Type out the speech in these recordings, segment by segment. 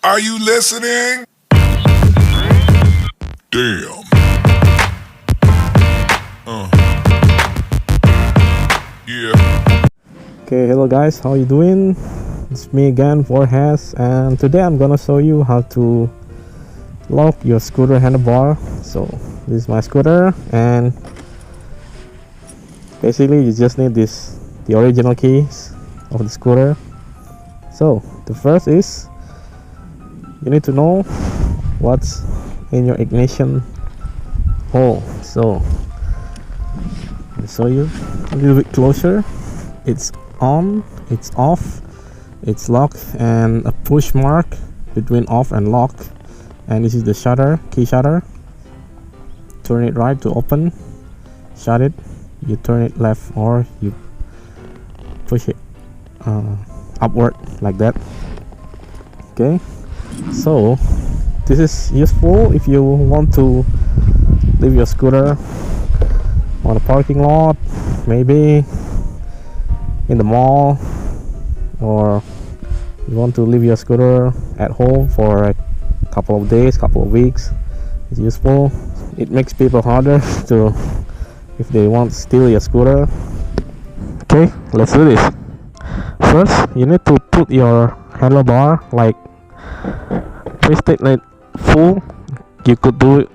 Are you listening? Damn. Yeah. Okay, hello guys, how you doing? It's me again, Vorhesz, and today I'm gonna show you how to lock your scooter handlebar. So this is my scooter, and basically you just need the original keys of the scooter. So the first is you need to know what's in your ignition hole. So I'll show you a little bit closer. It's on, it's off, it's locked, and a push mark between off and lock. And this is the shutter, key shutter. Turn it right to open, shut it. You turn it left or you push it upward like that. Okay, so this is useful if you want to leave your scooter on a parking lot, maybe in the mall, or you want to leave your scooter at home for a couple of days, couple of weeks. It's useful. It makes people harder to if they want to steal your scooter. Okay, let's do this. First, you need to put your handlebar like twist it like full. You could do it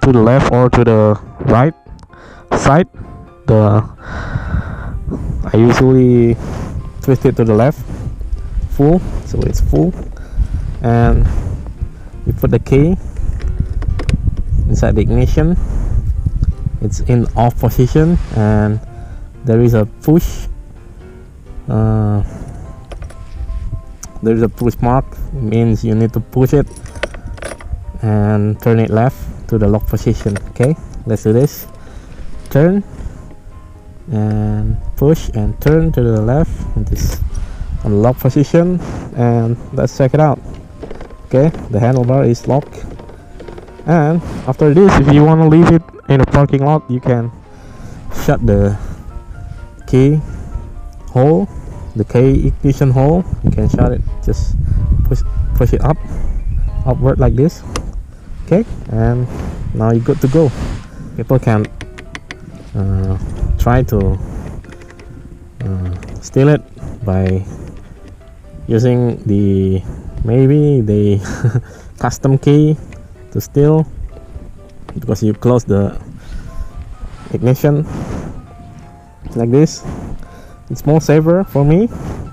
to the left or to the right side. I usually twist it to the left full, so it's full, and you put the key inside the ignition. It's in off position, and there is a push there is a push mark. It means you need to push it and turn it left to the lock position. Okay, let's do this. Turn and push and turn to the left, and this on lock position, and let's check it out. Okay, the handlebar is locked, and after this, if you want to leave it in a parking lot, you can shut the key hole, the key ignition hole. You can shut it, just push it upward like this. Okay, and now you're good to go. People can try to steal it by using maybe the custom key to steal, because you close the ignition like this. It's more safer for me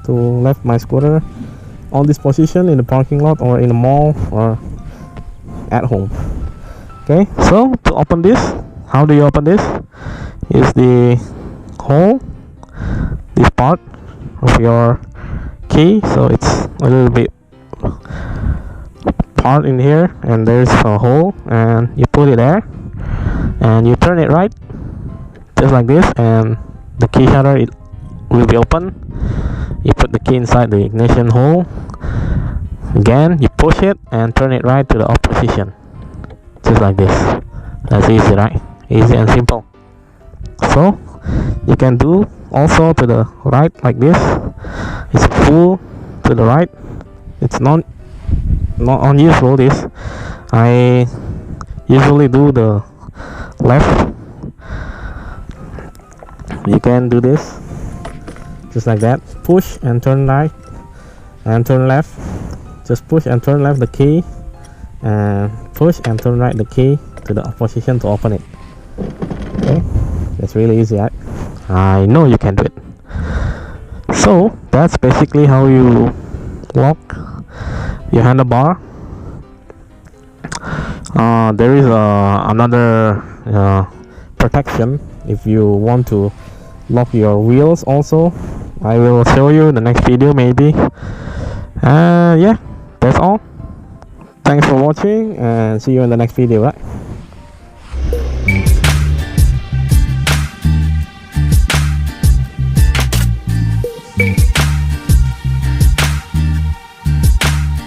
to leave my scooter on this position in the parking lot or in a mall or at home. Okay, so to open this, how do you open this? Is the hole, this part of your key, so it's a little bit part in here, and there's a hole, and you put it there and you turn it right just like this, and the key shutter it will be open. You put the key inside the ignition hole again, you push it and turn it right to the off position, just like this. That's easy, right? Easy and simple. So you can do also to the right like this. It's full to the right. It's not unusual. This I usually do the left. You can do this just like that. Push and turn right and turn left. Just push and turn left the key, and push and turn right the key to the opposition to open it. Okay, that's really easy, right? I know you can do it. So that's basically how you lock your handlebar. There is another protection if you want to lock your wheels also. I will show you in the next video maybe. Yeah, that's all. Thanks for watching, and see you in the next video, right?